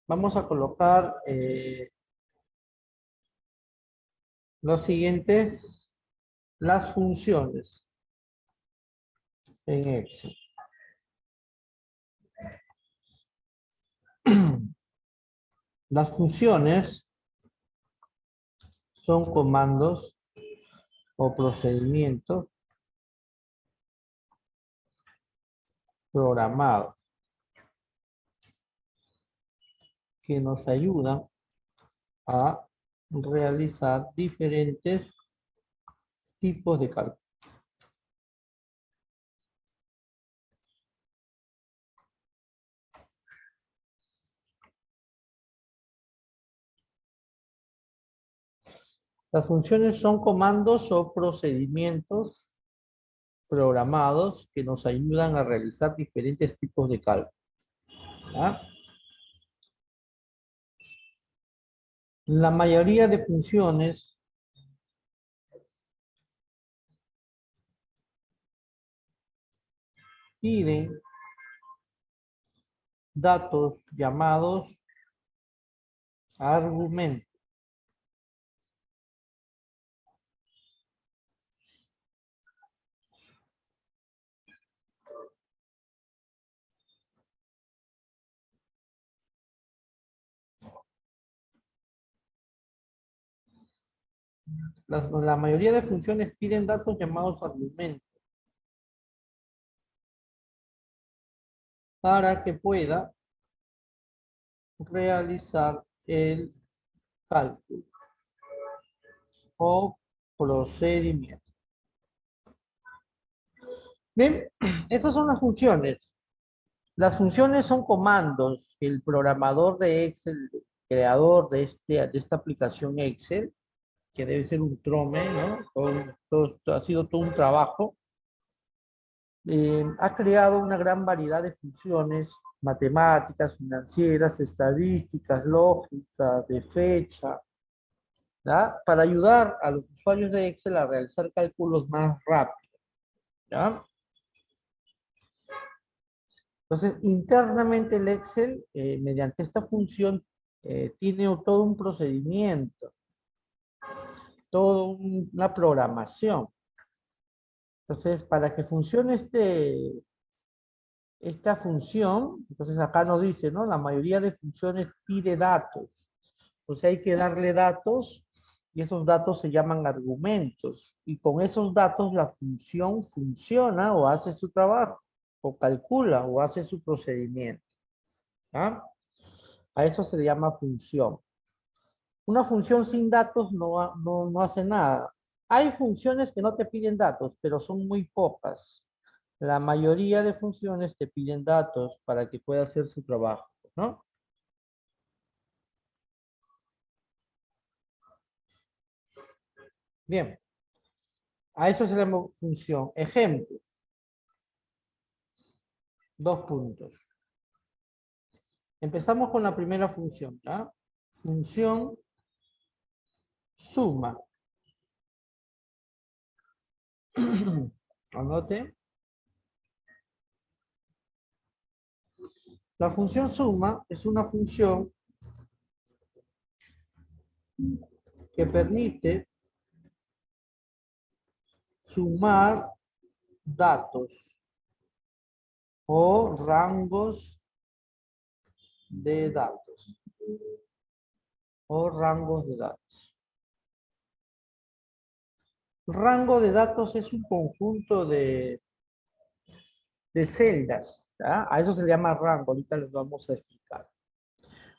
vamos a colocar los siguientes, las funciones en Excel. Las funciones son comandos o procedimientos programados que nos ayudan a realizar diferentes tipos de cálculo. Las funciones son comandos o procedimientos programados que nos ayudan a realizar diferentes tipos de cálculo. ¿Ya? La mayoría de funciones piden datos llamados argumentos. La mayoría de funciones piden datos llamados argumentos para que pueda realizar el cálculo o procedimiento. Bien, estas son las funciones. Las funciones son comandos que el programador de Excel, el creador de esta aplicación Excel, que debe ser un trome, ¿no? Ha sido todo un trabajo. Ha creado una gran variedad de funciones matemáticas, financieras, estadísticas, lógicas, de fecha, ¿ya? Para ayudar a los usuarios de Excel a realizar cálculos más rápidos, ¿ya? Entonces, internamente el Excel, mediante esta función, tiene todo un procedimiento, toda una programación. Entonces, para que funcione esta función, entonces acá nos dice, ¿no? La mayoría de funciones pide datos. Entonces hay que darle datos y esos datos se llaman argumentos. Y con esos datos la función funciona o hace su trabajo, o calcula o hace su procedimiento. ¿Ah? A eso se le llama función. Una función sin datos no hace nada. Hay funciones que no te piden datos, pero son muy pocas. La mayoría de funciones te piden datos para que pueda hacer su trabajo, ¿no? Bien, a eso se le llama función. Ejemplo, 2 puntos. Empezamos con la primera función, ¿ya? Función suma. Anote. La función suma es una función que permite sumar datos o rangos de datos. O rangos de datos. Rango de datos es un conjunto de celdas. ¿Ya? A eso se le llama rango. Ahorita les vamos a explicar.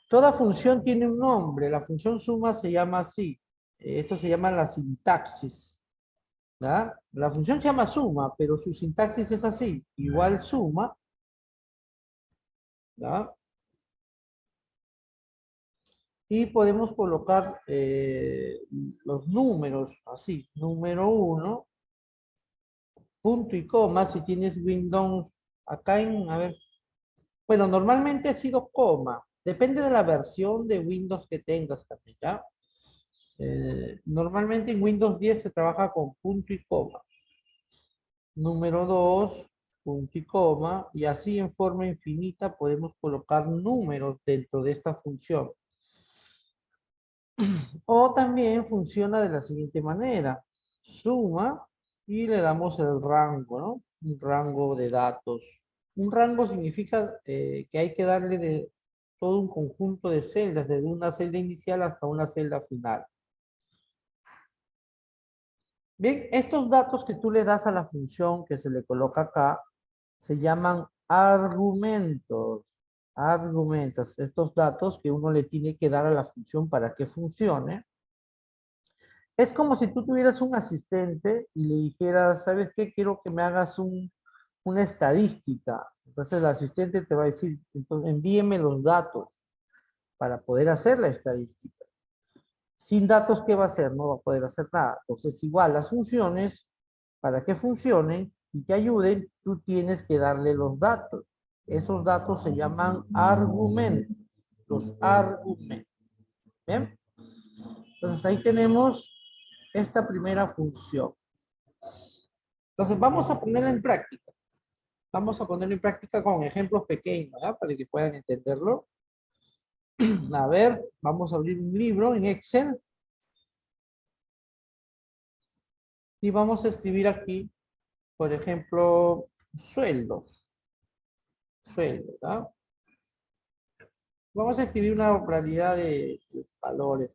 Toda función tiene un nombre. La función suma se llama así. Esto se llama la sintaxis. ¿Ya? La función se llama suma, pero su sintaxis es así. Igual suma. ¿Ya? Y podemos colocar los números así. Número 1, punto y coma, si tienes Windows. Acá a ver. Bueno, normalmente ha sido coma. Depende de la versión de Windows que tengas también, ¿ya? Normalmente en Windows 10 se trabaja con punto y coma. Número 2, punto y coma, y así en forma infinita podemos colocar números dentro de esta función. O también funciona de la siguiente manera. Suma y le damos el rango, ¿no? Un rango de datos. Un rango significa que hay que darle de todo un conjunto de celdas, desde una celda inicial hasta una celda final. Bien, estos datos que tú le das a la función que se le coloca acá, se llaman argumentos. Argumentos, estos datos que uno le tiene que dar a la función para que funcione. Es como si tú tuvieras un asistente y le dijeras, ¿sabes qué? Quiero que me hagas una estadística. Entonces el asistente te va a decir, entonces envíeme los datos para poder hacer la estadística. Sin datos, ¿qué va a hacer? No va a poder hacer nada. Entonces igual las funciones, para que funcionen y te ayuden, tú tienes que darle los datos. Esos datos se llaman argumentos. Los argumentos. ¿Bien? Entonces ahí tenemos esta primera función. Entonces vamos a ponerla en práctica. Vamos a ponerlo en práctica con ejemplos pequeños, ¿ya? Para que puedan entenderlo. A ver, vamos a abrir un libro en Excel. Y vamos a escribir aquí, por ejemplo, sueldos. Sueldos, ¿ya? Vamos a escribir una variedad de valores.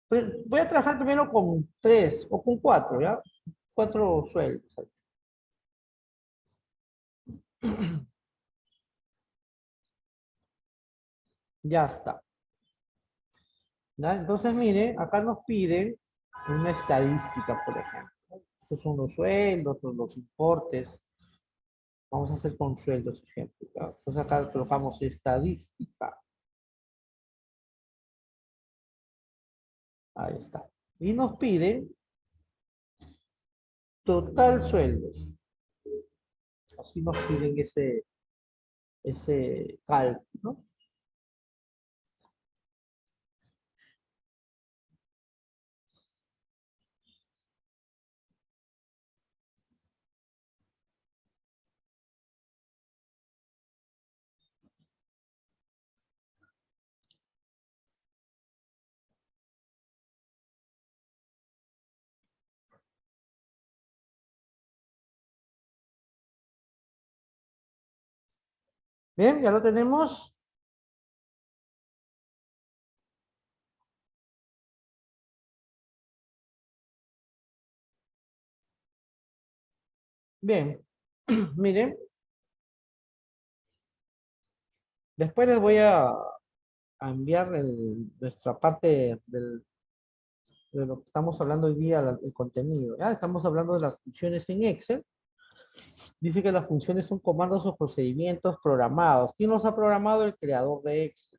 Voy a trabajar primero con 3 o con 4, ¿ya? 4 sueldos. Ya está. ¿Ya? Entonces, mire, acá nos piden una estadística, por ejemplo. Estos son los sueldos, los importes. Vamos a hacer con sueldos, ejemplo. ¿Ya? Entonces acá colocamos estadística. Ahí está. Y nos piden total sueldos. Así nos piden ese cálculo, ¿no? Bien, ya lo tenemos. Bien, miren, después les voy a enviar nuestra parte de lo que estamos hablando hoy día, el contenido. ¿Ya? Estamos hablando de las funciones en Excel. Dice que las funciones son comandos o procedimientos programados. ¿Quién los ha programado? El creador de Excel,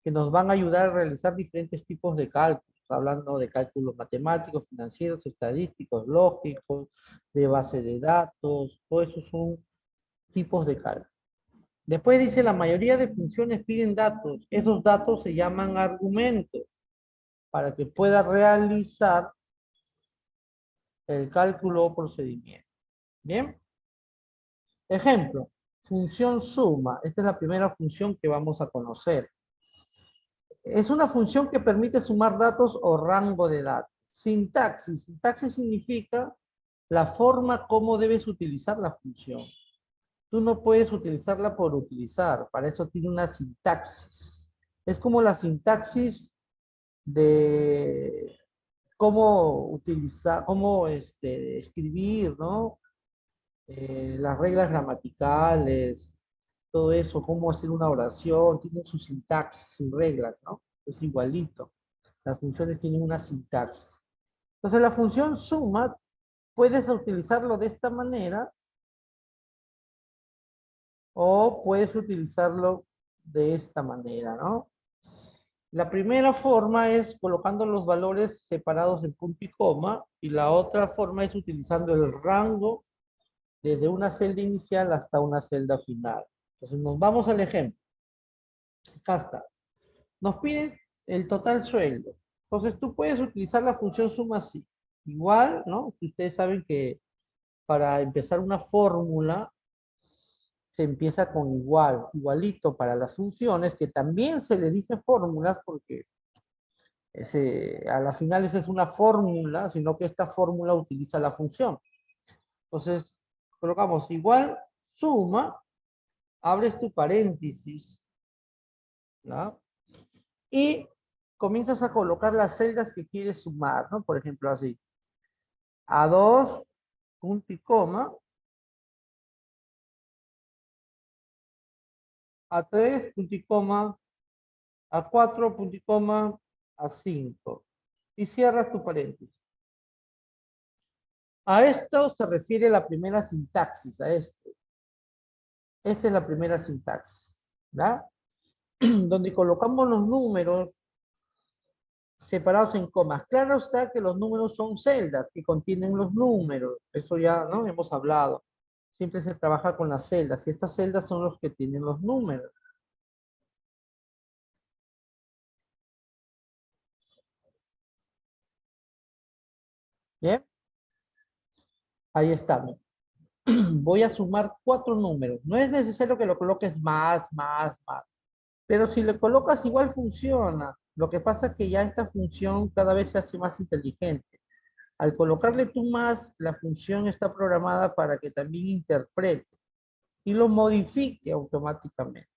que nos van a ayudar a realizar diferentes tipos de cálculos, hablando de cálculos matemáticos, financieros, estadísticos, lógicos, de base de datos, todos esos son tipos de cálculo. Después dice, la mayoría de funciones piden datos. Esos datos se llaman argumentos para que pueda realizar el cálculo o procedimiento. ¿Bien? Ejemplo, función suma. Esta es la primera función que vamos a conocer. Es una función que permite sumar datos o rango de datos. Sintaxis. Sintaxis significa la forma como debes utilizar la función. Tú no puedes utilizarla por utilizar. Para eso tiene una sintaxis. Es como la sintaxis de cómo utilizar, cómo escribir, ¿no? Las reglas gramaticales, todo eso, cómo hacer una oración, tiene su sintaxis, sus reglas, ¿no? Es igualito. Las funciones tienen una sintaxis. Entonces la función suma, puedes utilizarlo de esta manera o puedes utilizarlo de esta manera, ¿no? La primera forma es colocando los valores separados en punto y coma, y la otra forma es utilizando el rango desde una celda inicial hasta una celda final. Entonces nos vamos al ejemplo. Acá está. Nos piden el total sueldo. Entonces tú puedes utilizar la función suma así. Igual, ¿no? Ustedes saben que para empezar una fórmula, se empieza con igual, igualito para las funciones, que también se le dice fórmulas porque a la final esa es una fórmula, sino que esta fórmula utiliza la función. Entonces, colocamos igual, suma, abres tu paréntesis, ¿no? Y comienzas a colocar las celdas que quieres sumar, ¿no? Por ejemplo, así. A2, punto y coma. A3, punto y coma. A4, punto y coma. A5. Y cierras tu paréntesis. A esto se refiere la primera sintaxis, a esto. Esta es la primera sintaxis, ¿verdad? Donde colocamos los números separados en comas. Claro está que los números son celdas que contienen los números. Eso ya, ¿no? Hemos hablado. Siempre se trabaja con las celdas. Y estas celdas son los que tienen los números. ¿Bien? Ahí está. Voy a sumar 4 números. No es necesario que lo coloques más, más, más. Pero si le colocas igual funciona. Lo que pasa es que ya esta función cada vez se hace más inteligente. Al colocarle tú más, la función está programada para que también interprete y lo modifique automáticamente.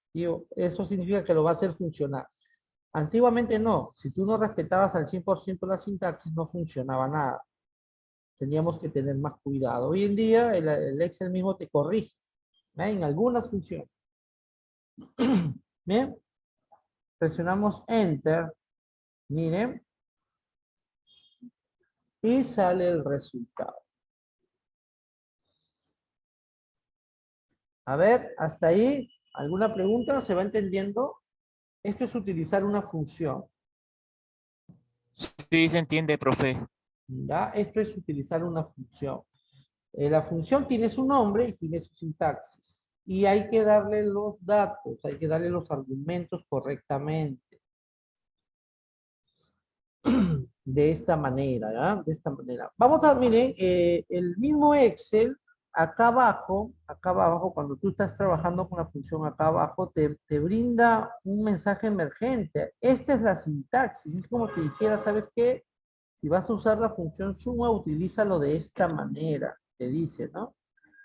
Eso significa que lo va a hacer funcionar. Antiguamente no. Si tú no respetabas al 100% la sintaxis, no funcionaba nada. Teníamos que tener más cuidado. Hoy en día el Excel mismo te corrige, ¿eh? En algunas funciones. Bien, presionamos Enter, miren, y sale el resultado. A ver, hasta ahí, ¿alguna pregunta? ¿Se va entendiendo? Esto es utilizar una función. Sí, se entiende, profe. ¿Ya? Esto es utilizar una función. La función tiene su nombre y tiene su sintaxis. Y hay que darle los datos, hay que darle los argumentos correctamente. De esta manera, ¿ya? De esta manera. Vamos a, miren, el mismo Excel, acá abajo, cuando tú estás trabajando con la función acá abajo, te brinda un mensaje emergente. Esta es la sintaxis. Es como te dijera, ¿sabes qué? Si vas a usar la función suma, utilízalo de esta manera, te dice, ¿no?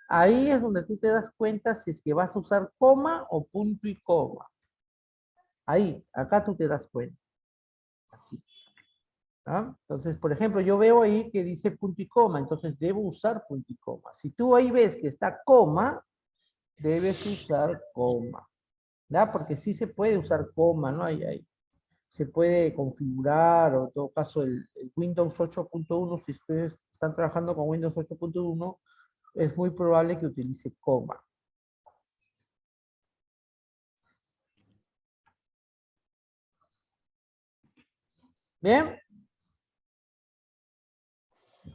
Ahí es donde tú te das cuenta si es que vas a usar coma o punto y coma. Ahí, acá tú te das cuenta. Así, ¿ah? Entonces, por ejemplo, yo veo ahí que dice punto y coma, entonces debo usar punto y coma. Si tú ahí ves que está coma, debes usar coma, ¿ya? Porque sí se puede usar coma, ¿no? Ahí se puede configurar, o en todo caso el Windows 8.1, si ustedes están trabajando con Windows 8.1, es muy probable que utilice coma. ¿Bien?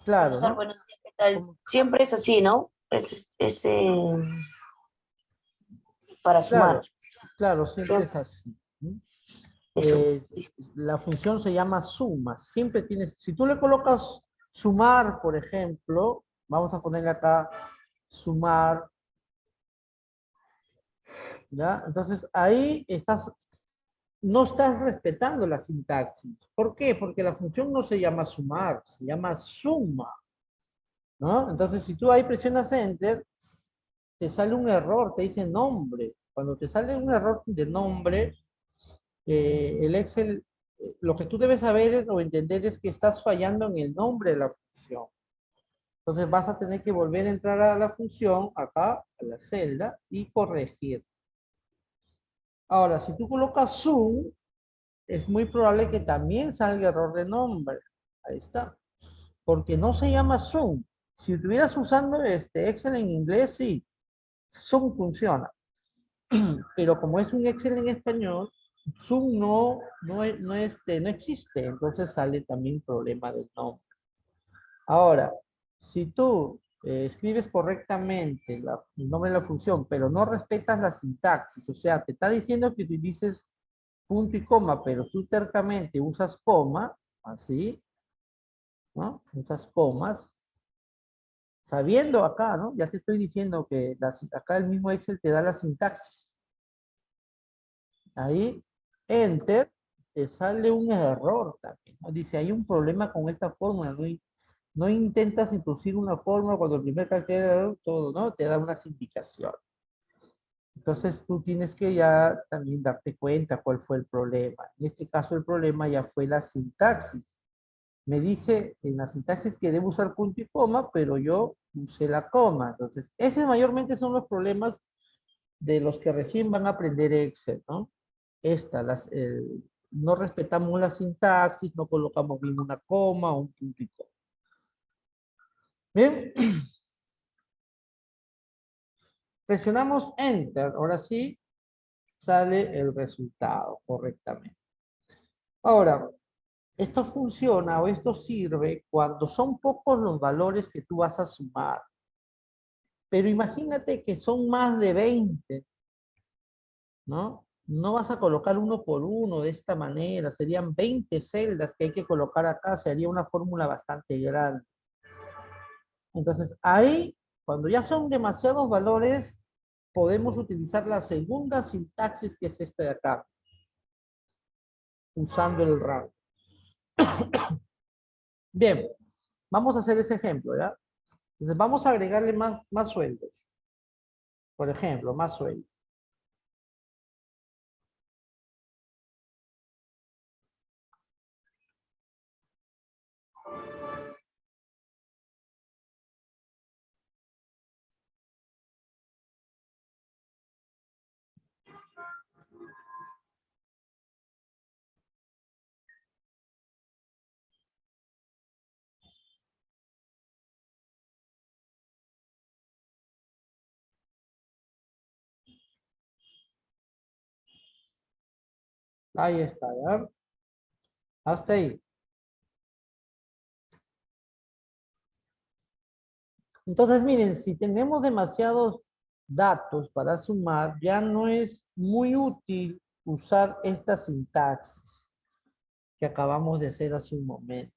Claro, Profesor, ¿no? buenos días, ¿qué tal? Siempre es así, ¿no? Para sumar. Claro, claro, siempre es Siempre. así. ¿Sí? Eso. Listo. La función se llama suma. Siempre tienes, si tú le colocas sumar, por ejemplo, vamos a ponerle acá sumar, ¿ya? Entonces ahí no estás respetando la sintaxis. ¿Por qué? Porque la función no se llama sumar, se llama suma, ¿no? Entonces si tú ahí presionas Enter, te sale un error, te dice nombre. Cuando te sale un error de nombre, el Excel, lo que tú debes saber o entender es que estás fallando en el nombre de la función. Entonces vas a tener que volver a entrar a la función, acá, a la celda, y corregir. Ahora, si tú colocas zoom, es muy probable que también salga error de nombre. Ahí está. Porque no se llama zoom. Si estuvieras usando este Excel en inglés, sí, zoom funciona. Pero como es un Excel en español, Zoom no existe, entonces sale también problema del nombre. Ahora, si tú escribes correctamente el nombre de la función, pero no respetas la sintaxis, o sea, te está diciendo que utilices punto y coma, pero tú tercamente usas coma, así, ¿no? Usas comas, Sabiendo acá, ¿no? Ya te estoy diciendo que acá el mismo Excel te da la sintaxis. Ahí, Enter, te sale un error también, ¿no? Dice, hay un problema con esta fórmula, ¿no? No intentas introducir una fórmula cuando el primer carácter, todo, ¿no? Te da unas indicaciones. Entonces tú tienes que ya también darte cuenta cuál fue el problema. En este caso el problema ya fue la sintaxis. Me dice en la sintaxis que debo usar punto y coma, pero yo usé la coma. Entonces, esos mayormente son los problemas de los que recién van a aprender Excel, ¿no? No respetamos la sintaxis, no colocamos bien una coma o un punto y coma. Bien. Presionamos Enter. Ahora sí, sale el resultado correctamente. Ahora, esto funciona o esto sirve cuando son pocos los valores que tú vas a sumar. Pero imagínate que son más de 20, ¿no? No vas a colocar uno por uno de esta manera. Serían 20 celdas que hay que colocar acá. Sería una fórmula bastante grande. Entonces, ahí, cuando ya son demasiados valores, podemos utilizar la segunda sintaxis, que es esta de acá, usando el rango. Bien, vamos a hacer ese ejemplo, ¿ya? Entonces, vamos a agregarle más sueldos. Por ejemplo, más sueldos. Ahí está, ¿ya? Hasta ahí. Entonces, miren, si tenemos demasiados datos para sumar, ya no es muy útil usar esta sintaxis que acabamos de hacer hace un momento.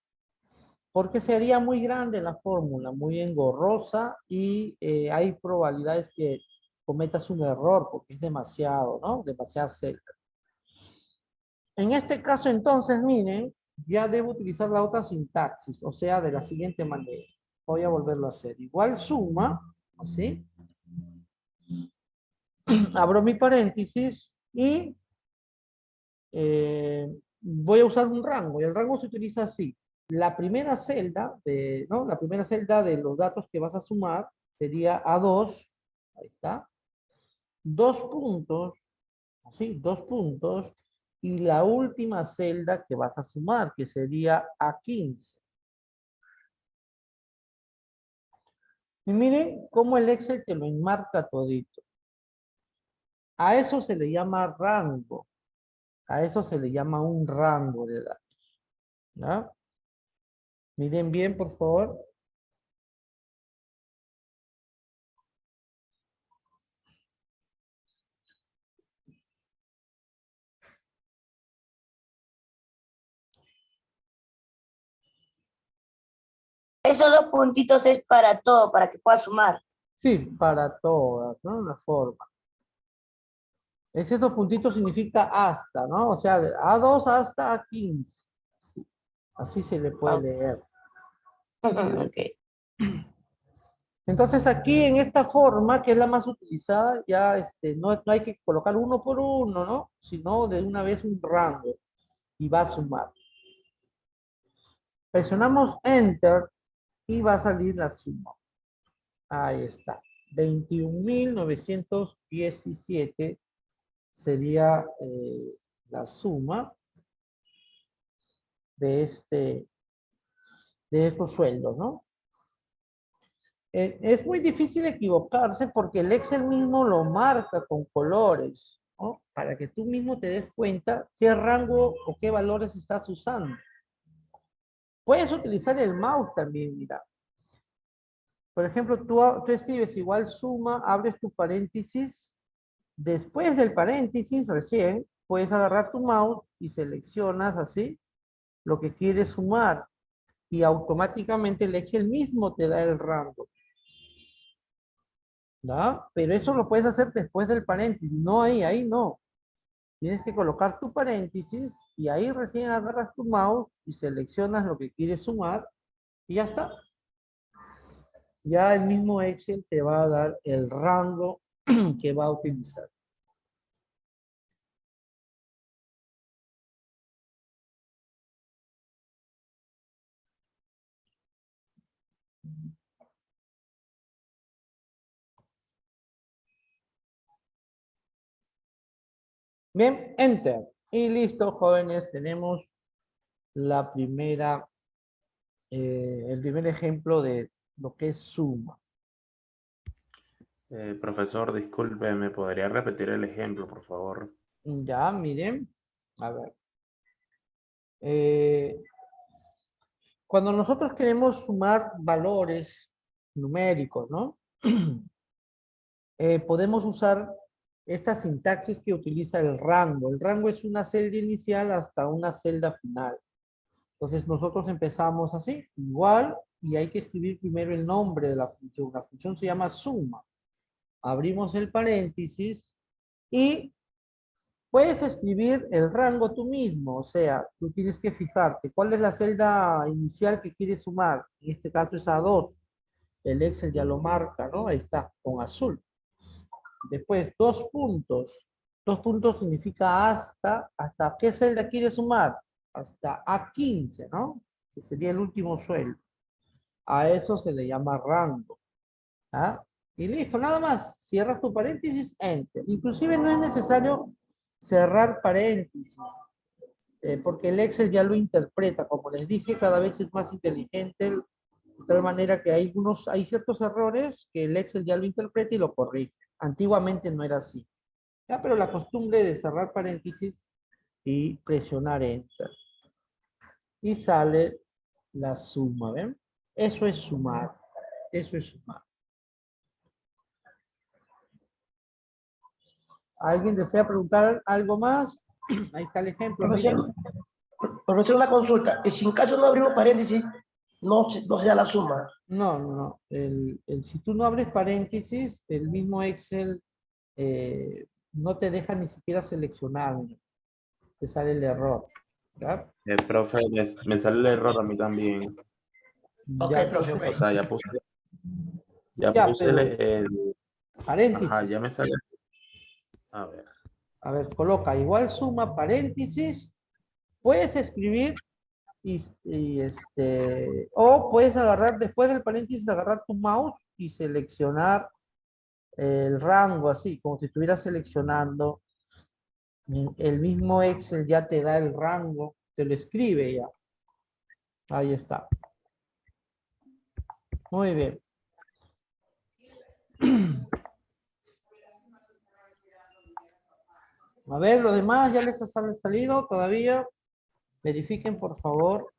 Porque sería muy grande la fórmula, muy engorrosa y hay probabilidades que cometas un error porque es demasiado, ¿no? Demasiado cerca. En este caso, entonces, miren, ya debo utilizar la otra sintaxis, o sea, de la siguiente manera. Voy a volverlo a hacer. Igual suma, así. Abro mi paréntesis y voy a usar un rango. Y el rango se utiliza así. La primera celda ¿no? La primera celda de los datos que vas a sumar sería A2. Ahí está. 2 puntos, así, 2 puntos. Y la última celda que vas a sumar, que sería A15. Y miren cómo el Excel te lo enmarca todito. A eso se le llama rango. A eso se le llama un rango de datos. ¿Ya? Miren bien, por favor. Esos 2 puntitos es para todo, para que puedas sumar. Sí, para todas, ¿no? La forma. Ese 2 puntitos significa hasta, ¿no? O sea, de A2 hasta A15. Así se le puede leer. Ok. Entonces aquí en esta forma, que es la más utilizada, ya no hay que colocar uno por uno, ¿no? Sino de una vez un rango y va a sumar. Presionamos Enter y va a salir la suma. Ahí está. 21.917 sería la suma de estos sueldos, ¿no? Es muy difícil equivocarse porque el Excel mismo lo marca con colores, ¿no? Para que tú mismo te des cuenta qué rango o qué valores estás usando. Puedes utilizar el mouse también, mira. Por ejemplo, tú escribes igual suma, abres tu paréntesis. Después del paréntesis, recién, puedes agarrar tu mouse y seleccionas así lo que quieres sumar. Y automáticamente el Excel mismo te da el rango. ¿ya? Pero eso lo puedes hacer después del paréntesis, no ahí no. Tienes que colocar tu paréntesis y ahí recién agarras tu mouse y seleccionas lo que quieres sumar y ya está. Ya el mismo Excel te va a dar el rango que va a utilizar. Bien, enter. Y listo, jóvenes, tenemos la primera, el primer ejemplo de lo que es suma. Profesor, disculpe, ¿me podría repetir el ejemplo, por favor? Ya, miren, a ver. Eh, Cuando nosotros queremos sumar valores numéricos, ¿no? Podemos usar esta sintaxis que utiliza el rango. El rango es una celda inicial hasta una celda final. Entonces nosotros empezamos así, igual, y hay que escribir primero el nombre de la función. La función se llama suma. Abrimos el paréntesis y puedes escribir el rango tú mismo, o sea, tú tienes que fijarte cuál es la celda inicial que quieres sumar. En este caso es A2. El Excel ya lo marca, ¿no? Ahí está, con azul. Después, 2 puntos. 2 puntos significa ¿hasta qué celda quieres sumar? Hasta A15, ¿no? Que sería el último sueldo. A eso se le llama rango. ¿Ah? Y listo, nada más. Cierras tu paréntesis, enter. Inclusive no es necesario cerrar paréntesis, porque el Excel ya lo interpreta. Como les dije, cada vez es más inteligente, de tal manera que hay ciertos errores que el Excel ya lo interpreta y lo corrige. Antiguamente no era así. ¿Ya? Pero la costumbre de cerrar paréntesis y presionar enter. Y sale la suma, ¿ven? Eso es sumar. Eso es sumar. ¿Alguien desea preguntar algo más? Ahí está el ejemplo. Profesor, Miren. profesor, una consulta. Y si en caso no abrimos paréntesis, no se da la suma. No. Si tú no abres paréntesis, el mismo Excel no te deja ni siquiera seleccionar. Te sale el error. ¿Ya? Profe, me sale el error a mí también. Ok, Ya, profe, entonces, ok. O sea, ya ya, puse pero paréntesis. ajá, ya me sale. A ver. A ver, coloca igual suma, paréntesis. Puedes escribir o puedes agarrar, después del paréntesis, agarrar tu mouse y seleccionar el rango así, como si estuvieras seleccionando. El mismo Excel ya te da el rango, te lo escribe ya. Ahí está. Muy bien. A ver, lo demás ya les ha salido todavía. Verifiquen, por favor.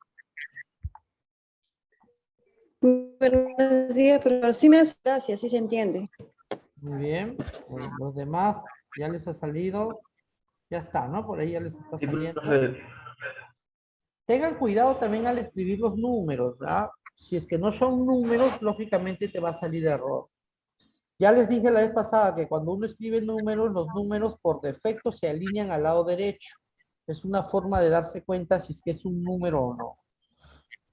Buenos días, pero sí me hace gracia, sí se entiende. Muy bien. Los demás ya les ha salido. Ya está, ¿no? Por ahí ya les está Sí, saliendo. profe. Tengan cuidado también al escribir los números, ¿verdad? Si es que no son números, lógicamente te va a salir error. Ya les dije la vez pasada que cuando uno escribe números, los números por defecto se alinean al lado derecho. Es una forma de darse cuenta si es que es un número o no.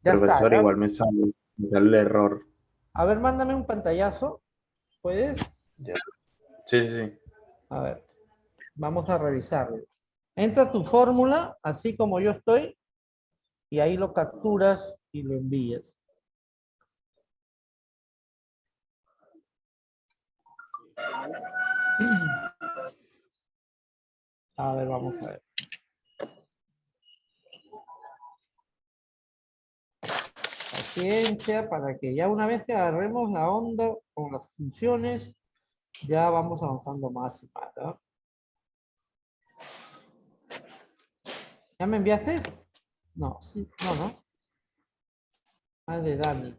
Ya está, Profesor, ¿ya? igual me sale el error. A ver, mándame un pantallazo. ¿Puedes? Ya. Sí. A ver, vamos a revisarlo. Entra tu fórmula, así como yo estoy, y ahí lo capturas y lo envías. A ver, vamos a ver. Paciencia para que ya una vez que agarremos la onda con las funciones, ya vamos avanzando más y más, ¿no? ¿Ya me enviaste? No, sí, no. Ah, de Dani.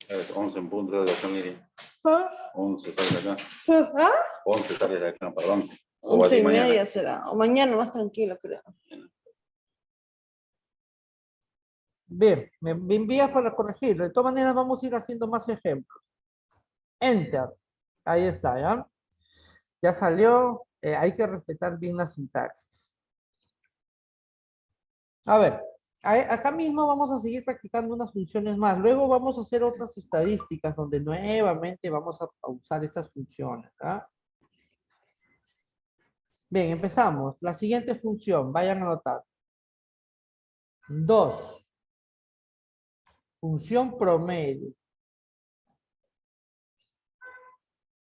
Es 11 en punto de acá, mire. ¿Ah? 11 sale de acá. ¿Ah? 11 sale de acá, perdón. O va a 11 ser y mañana. media será, o mañana más tranquilo, creo. Bien, me envías para corregirlo. De todas maneras, vamos a ir haciendo más ejemplos. Enter. Ahí está, ¿ya? Ya salió. Hay que respetar bien la sintaxis. A ver, acá mismo vamos a seguir practicando unas funciones más. Luego vamos a hacer otras estadísticas donde nuevamente vamos a usar estas funciones. ¿Ah? Bien, empezamos. La siguiente función, vayan a anotar. 2. Función promedio.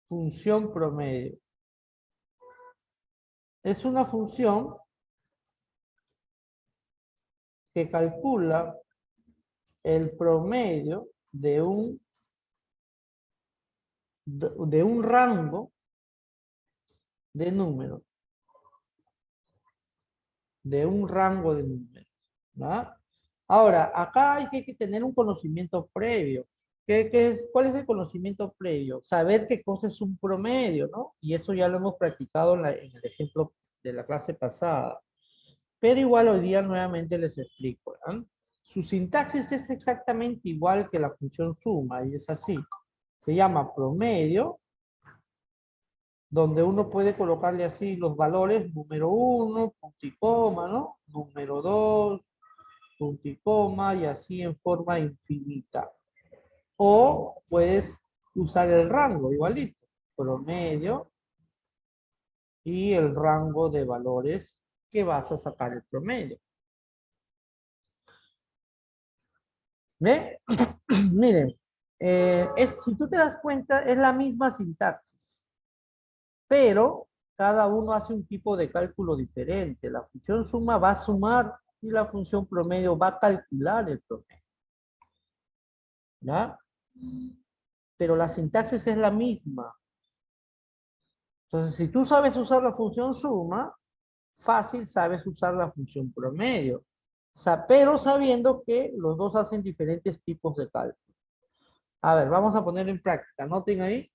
Función promedio. Es una función que calcula el promedio de un rango de números. De un rango de números. ¿No? Ahora, acá hay que tener un conocimiento previo. ¿Cuál es el conocimiento previo? Saber qué cosa es un promedio, ¿no? Y eso ya lo hemos practicado en el ejemplo de la clase pasada. Pero igual hoy día nuevamente les explico. ¿No? Su sintaxis es exactamente igual que la función suma, y es así. Se llama promedio, donde uno puede colocarle así los valores, número 1, punto y coma, ¿no? Número 2, punto y coma, y así en forma infinita. O puedes usar el rango, igualito, promedio, y el rango de valores que vas a sacar el promedio. ¿Ve? Miren, si tú te das cuenta, es la misma sintaxis, pero cada uno hace un tipo de cálculo diferente. La función suma va a sumar y la función promedio va a calcular el promedio. ¿Ya? Pero la sintaxis es la misma. Entonces, si tú sabes usar la función suma, fácil sabes usar la función promedio. Pero sabiendo que los dos hacen diferentes tipos de cálculo. A ver, vamos a poner en práctica. Noten ahí.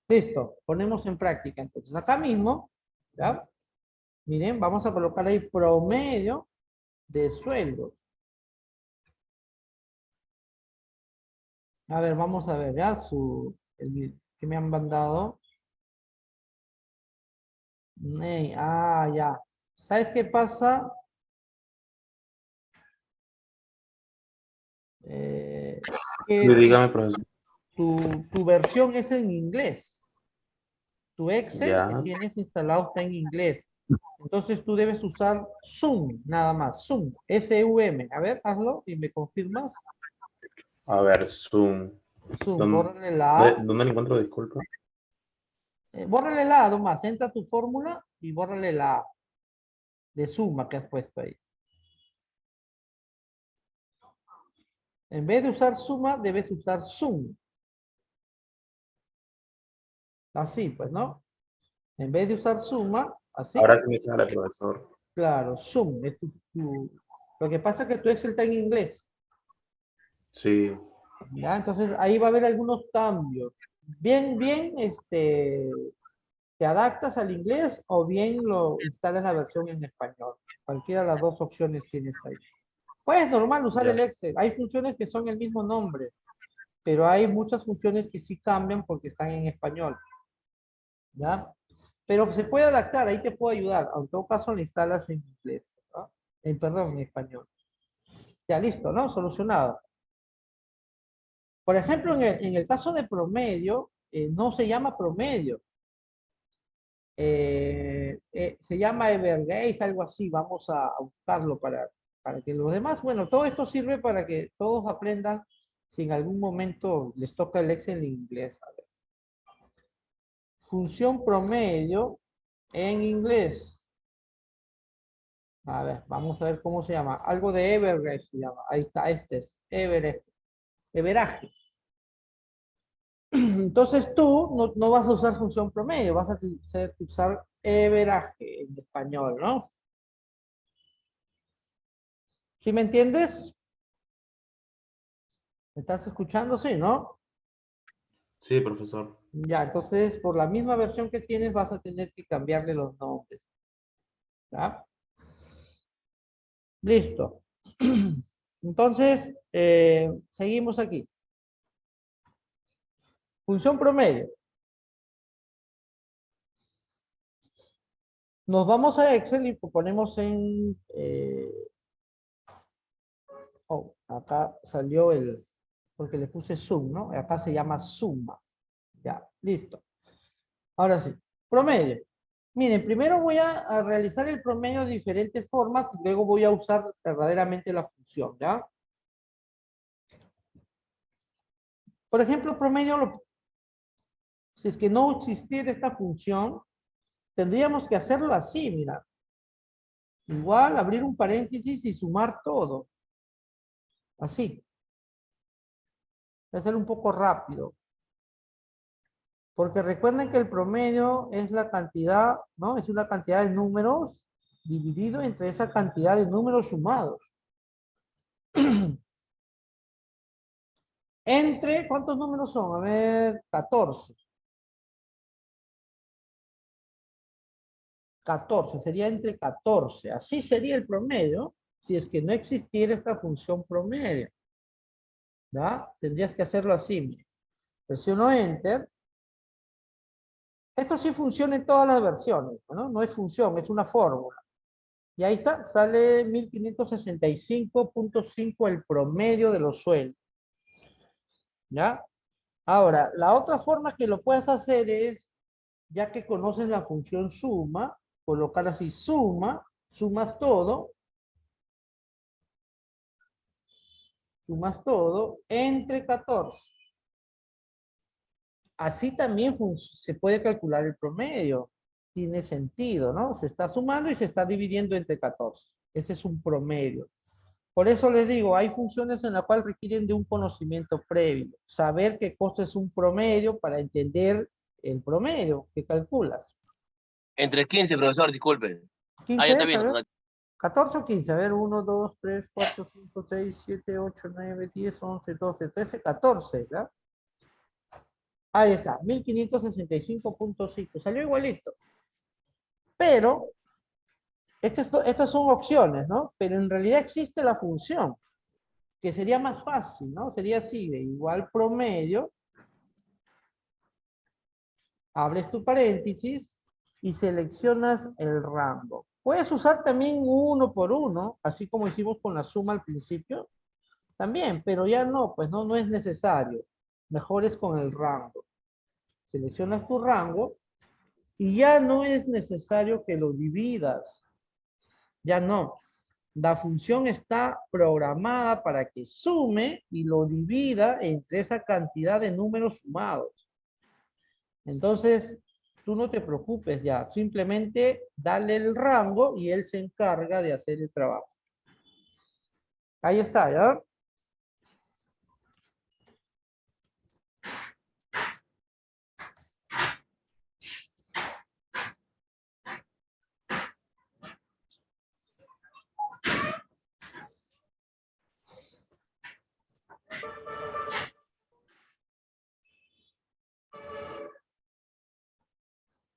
Listo, ponemos en práctica. Entonces, acá mismo, ¿ya? Miren, vamos a colocar ahí promedio de sueldos. A ver, vamos a ver, ¿ya? Que me han mandado. Ya. ¿Sabes qué pasa? Sí, Que dígame, profesor. tu versión es en inglés. Tu Excel que Ya. tienes instalado está en inglés. Entonces tú debes usar Zoom, nada más. Zoom, S-U-M. A ver, hazlo y me confirmas. A ver, Zoom. Zoom, bórrale la A. ¿Dónde lo encuentro? Disculpa. Bórrale la A, nomás. Entra a tu fórmula y bórrale la A de suma que has puesto ahí. En vez de usar suma, debes usar Zoom. Así, pues, ¿no? En vez de usar suma, así. Ahora sí me sale, profesor. Claro, Zoom. Lo que pasa es que tu Excel está en inglés. Sí. ¿Ya? Entonces ahí va a haber algunos cambios. Bien, te adaptas al inglés o bien lo instalas la versión en español. Cualquiera de las dos opciones tienes ahí. Pues es normal usar Ya. el Excel. Hay funciones que son el mismo nombre, pero hay muchas funciones que sí cambian porque están en español. ¿Ya? Pero se puede adaptar, ahí te puedo ayudar. En todo caso, lo instalas en inglés. ¿No? Perdón, en español. Ya listo, ¿no? Solucionado. Por ejemplo, en el caso de promedio, no se llama promedio. Se llama Evergaze, algo así. Vamos a buscarlo para que los demás, bueno, todo esto sirve para que todos aprendan si en algún momento les toca el Excel en inglés. A ver. Función promedio en inglés. A ver, vamos a ver cómo se llama. Algo de Evergaze se llama. Ahí está, este es Everage. Entonces tú no vas a usar función promedio, vas a usar Everage en español, ¿no? ¿Sí me entiendes? ¿Me estás escuchando? Sí, ¿no? Sí, profesor. Ya, entonces, por la misma versión que tienes, vas a tener que cambiarle los nombres. ¿Ya? Listo. Entonces, seguimos aquí. Función promedio. Nos vamos a Excel y ponemos en... oh, acá salió el... Porque le puse zoom, ¿no? Acá se llama suma. Ya, listo. Ahora sí. Promedio. Miren, primero voy a realizar el promedio de diferentes formas y luego voy a usar verdaderamente la función, ¿ya? Por ejemplo, promedio, si es que no existiera esta función, tendríamos que hacerlo así, mira. Igual, abrir un paréntesis y sumar todo. Así. Voy a hacer un poco rápido. Porque recuerden que el promedio es la cantidad, ¿no? Es una cantidad de números dividido entre esa cantidad de números sumados. Entre, ¿cuántos números son? A ver, 14. 14, sería entre 14. Así sería el promedio si es que no existiera esta función promedio. ¿Ya? Tendrías que hacerlo así. Mire. Presiono Enter. Esto sí funciona en todas las versiones, ¿no? No es función, es una fórmula. Y ahí está, sale 1565.5 el promedio de los sueldos. ¿Ya? Ahora, la otra forma que lo puedes hacer es, ya que conoces la función suma, colocar así suma, sumas todo entre 14. Así también se puede calcular el promedio. Tiene sentido, ¿no? Se está sumando y se está dividiendo entre 14. Ese es un promedio. Por eso les digo, hay funciones en las cuales requieren de un conocimiento previo. Saber qué cosa es un promedio para entender el promedio que calculas. Entre 15, profesor, disculpe. 15 Ya está es, a bien. ver, 14 o 15, a ver, 1, 2, 3, 4, 5, 6, 7, 8, 9, 10, 11, 12, 13, 14, ¿ya? Ahí está, 1565.5, salió igualito. Pero, estas son opciones, ¿no? Pero en realidad existe la función, que sería más fácil, ¿no? Sería así, de igual promedio, abres tu paréntesis y seleccionas el rango. Puedes usar también uno por uno, así como hicimos con la suma al principio, también, pero ya no, pues no es necesario. Mejor es con el rango. Seleccionas tu rango y ya no es necesario que lo dividas. Ya no. La función está programada para que sume y lo divida entre esa cantidad de números sumados. Entonces, tú no te preocupes ya. Simplemente dale el rango y él se encarga de hacer el trabajo. Ahí está, ¿ya?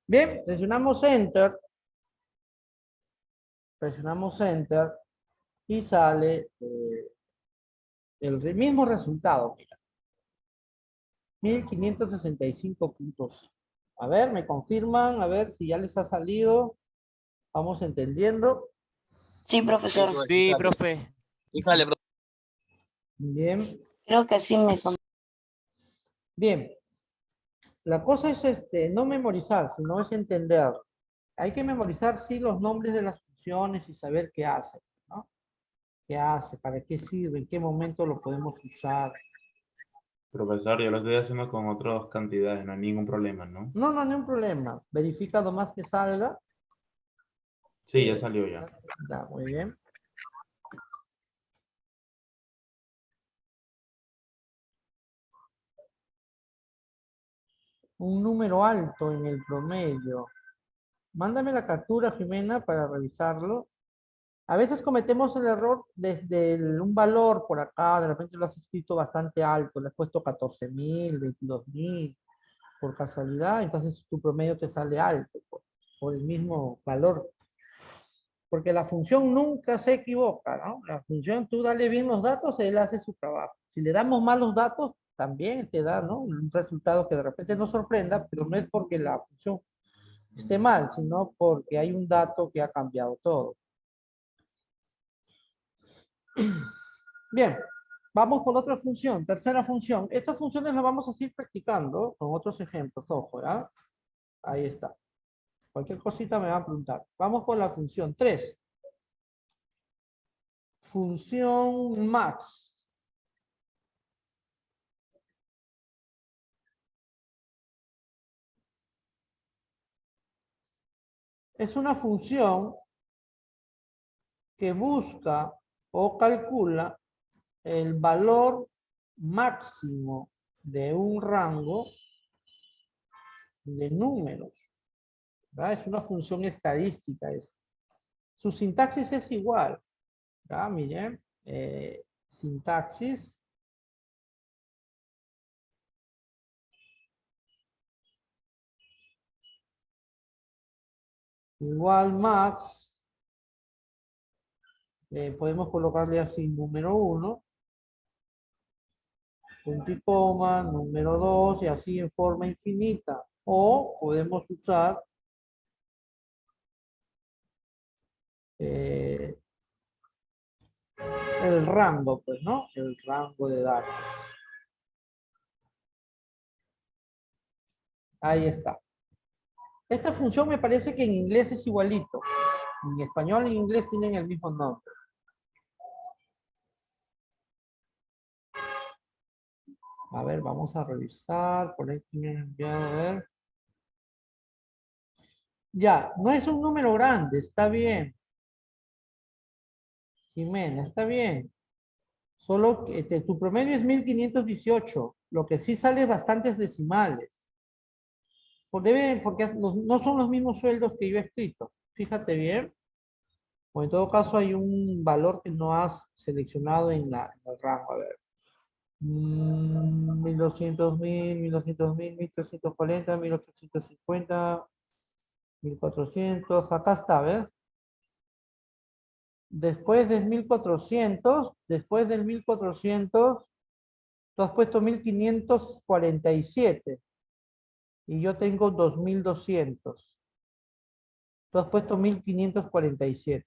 Bien, presionamos Enter. Presionamos Enter y sale el mismo resultado. Mira. 1565.5. A ver, me confirman, a ver si ya les ha salido. Vamos entendiendo. Sí, profesor. Sí, profe. Y sale, profe. Bien, Creo que sí me... bien. La cosa es no memorizar, sino es entender. Hay que memorizar, sí, los nombres de las funciones y saber qué hace, ¿no? ¿Qué hace? ¿Para qué sirve? ¿En qué momento lo podemos usar? Profesor, yo lo estoy haciendo con otras cantidades, no hay ningún problema, ¿no? No, no, no hay un problema. Verifica nomás que salga. Sí, ya salió ya. Ya, muy bien. Un número alto en el promedio. Mándame la captura, Jimena, para revisarlo. A veces cometemos el error desde un valor por acá, de repente lo has escrito bastante alto, le has puesto 14.000, 22.000, por casualidad, entonces tu promedio te sale alto, por el mismo valor. Porque la función nunca se equivoca, ¿no? La función, tú dale bien los datos, él hace su trabajo. Si le damos malos datos, también te da, ¿no? Un resultado que de repente nos sorprenda, pero no es porque la función esté mal, sino porque hay un dato que ha cambiado todo. Bien, vamos por otra función, tercera función. Estas funciones las vamos a seguir practicando con otros ejemplos, ojo, ¿ya? Ahí está. Cualquier cosita me va a preguntar. Vamos por la función 3. Función max. Es una función que busca o calcula el valor máximo de un rango de números, ¿verdad? Es una función estadística. Su sintaxis es igual, ¿verdad? Miren, sintaxis igual max, podemos colocarle así número 1, punto y coma, número 2 y así en forma infinita. O podemos usar el rango, pues, ¿no? El rango de datos. Ahí está. Esta función me parece que en inglés es igualito. En español y en inglés tienen el mismo nombre. A ver, vamos a revisar. Por ahí tienen enviado, a ver. Ya, no es un número grande, está bien. Jimena, está bien. Solo que tu promedio es 1518. Lo que sí sale bastantes decimales. Porque no son los mismos sueldos que yo he escrito. Fíjate bien. O en todo caso hay un valor que no has seleccionado en el rango. A ver. 1200.000, 1200.000, 1340, 1850, 1400. Acá está, ¿ves? Después del 1400, tú has puesto 1547 y yo tengo 2200. Tú has puesto 1547.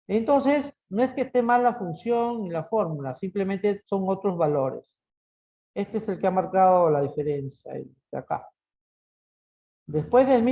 Entonces, no es que esté mal la función ni la fórmula, simplemente son otros valores. Este es el que ha marcado la diferencia de acá. Después del